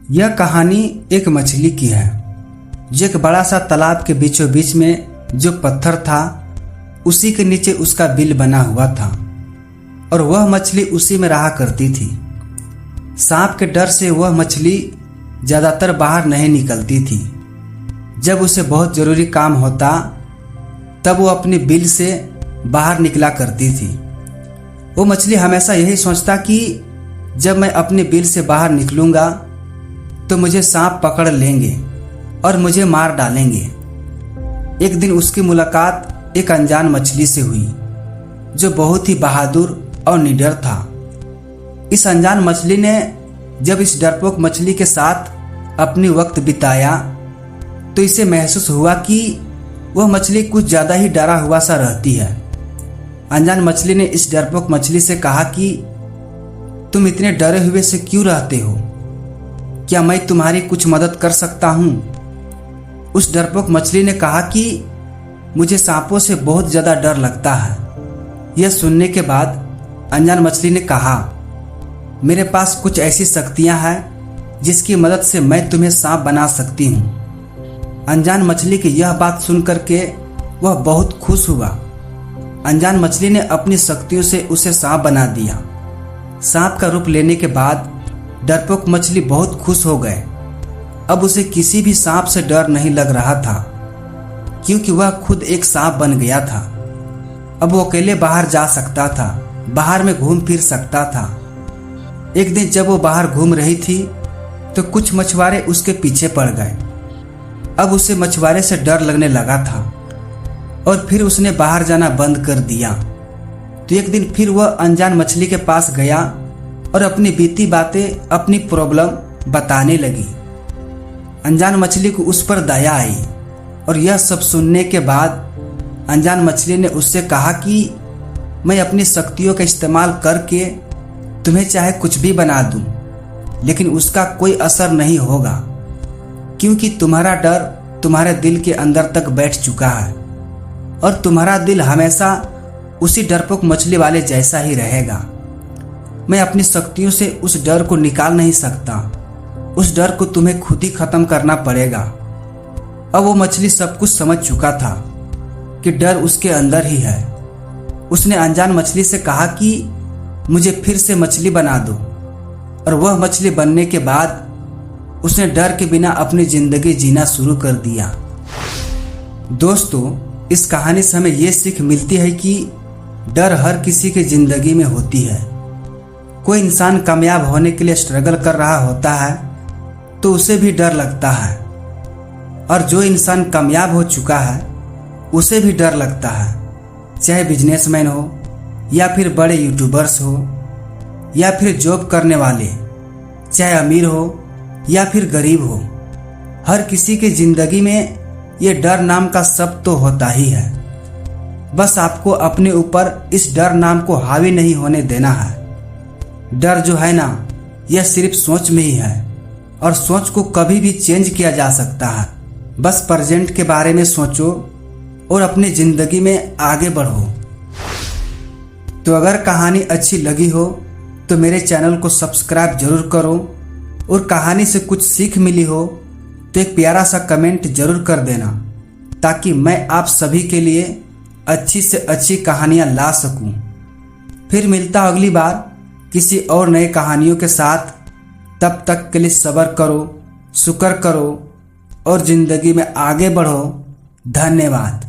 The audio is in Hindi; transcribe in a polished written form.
यह कहानी एक मछली की है जो एक बड़ा सा तालाब के बीचों बीच में जो पत्थर था उसी के नीचे उसका बिल बना हुआ था और वह मछली उसी में रहा करती थी। सांप के डर से वह मछली ज्यादातर बाहर नहीं निकलती थी। जब उसे बहुत जरूरी काम होता तब वो अपनी बिल से बाहर निकला करती थी। वो मछली हमेशा यही सोचता कि जब मैं अपनी बिल से बाहर निकलूंगा तो मुझे सांप पकड़ लेंगे और मुझे मार डालेंगे। एक दिन उसकी मुलाकात एक अनजान मछली से हुई जो बहुत ही बहादुर और निडर था। इस अनजान मछली ने जब इस डरपोक मछली के साथ अपनी वक्त बिताया तो इसे महसूस हुआ कि वह मछली कुछ ज़्यादा ही डरा हुआ सा रहती है। अनजान मछली ने इस डरपोक मछली से कहा कि तुम इतने डरे हुए से क्यों रहते हो? क्या मैं तुम्हारी कुछ मदद कर सकता हूँ? उस डरपोक मछली ने कहा कि मुझे सांपों से बहुत ज़्यादा डर लगता है। यह सुनने के बाद अनजान मछली ने कहा, मेरे पास कुछ ऐसी शक्तियाँ हैं जिसकी मदद से मैं तुम्हें सांप बना सकती हूँ। अनजान मछली की यह बात सुनकर के वह बहुत खुश हुआ। अनजान मछली ने अपनी शक्तियों से उसे सांप बना दिया। सांप का रूप लेने के बाद डरपोक मछली बहुत खुश हो गए। अब उसे किसी भी सांप से डर नहीं लग रहा था क्योंकि वह खुद एक सांप बन गया था। अब वो अकेले बाहर जा सकता था, बाहर में घूम फिर सकता था। एक दिन जब वो बाहर घूम रही थी तो कुछ मछुआरे उसके पीछे पड़ गए। अब उसे मछुआरे से डर लगने लगा था और फिर उसने बाहर जाना बंद कर दिया। तो एक दिन फिर वह अनजान मछली के पास गया और अपनी बीती बातें, अपनी प्रॉब्लम बताने लगी। अनजान मछली को उस पर दया आई और यह सब सुनने के बाद अनजान मछली ने उससे कहा कि मैं अपनी शक्तियों का इस्तेमाल करके तुम्हें चाहे कुछ भी बना दूं, लेकिन उसका कोई असर नहीं होगा क्योंकि तुम्हारा डर तुम्हारे दिल के अंदर तक बैठ चुका है और तुम्हारा दिल हमेशा उसी डरपोक मछली वाले जैसा ही रहेगा। मैं अपनी शक्तियों से उस डर को निकाल नहीं सकता। उस डर को तुम्हें खुद ही खत्म करना पड़ेगा। अब वो मछली सब कुछ समझ चुका था कि डर उसके अंदर ही है। उसने अनजान मछली से कहा कि मुझे फिर से मछली बना दो और वह मछली बनने के बाद उसने डर के बिना अपनी जिंदगी जीना शुरू कर दिया। दोस्तों, इस कहानी से हमें यह सीख मिलती है कि डर हर किसी की जिंदगी में होती है। कोई इंसान कामयाब होने के लिए स्ट्रगल कर रहा होता है तो उसे भी डर लगता है और जो इंसान कामयाब हो चुका है उसे भी डर लगता है। चाहे बिजनेसमैन हो या फिर बड़े यूट्यूबर्स हो या फिर जॉब करने वाले, चाहे अमीर हो या फिर गरीब हो, हर किसी की जिंदगी में ये डर नाम का शब्द तो होता ही है। बस आपको अपने ऊपर इस डर नाम को हावी नहीं होने देना है। डर जो है ना, यह सिर्फ सोच में ही है और सोच को कभी भी चेंज किया जा सकता है। बस प्रेजेंट के बारे में सोचो और अपनी जिंदगी में आगे बढ़ो। तो अगर कहानी अच्छी लगी हो तो मेरे चैनल को सब्सक्राइब जरूर करो और कहानी से कुछ सीख मिली हो तो एक प्यारा सा कमेंट जरूर कर देना ताकि मैं आप सभी के लिए अच्छी से अच्छी कहानियां ला सकूं। फिर मिलता हूं अगली बार किसी और नए कहानियों के साथ। तब तक के लिए सब्र करो, शुक्र करो और जिंदगी में आगे बढ़ो। धन्यवाद।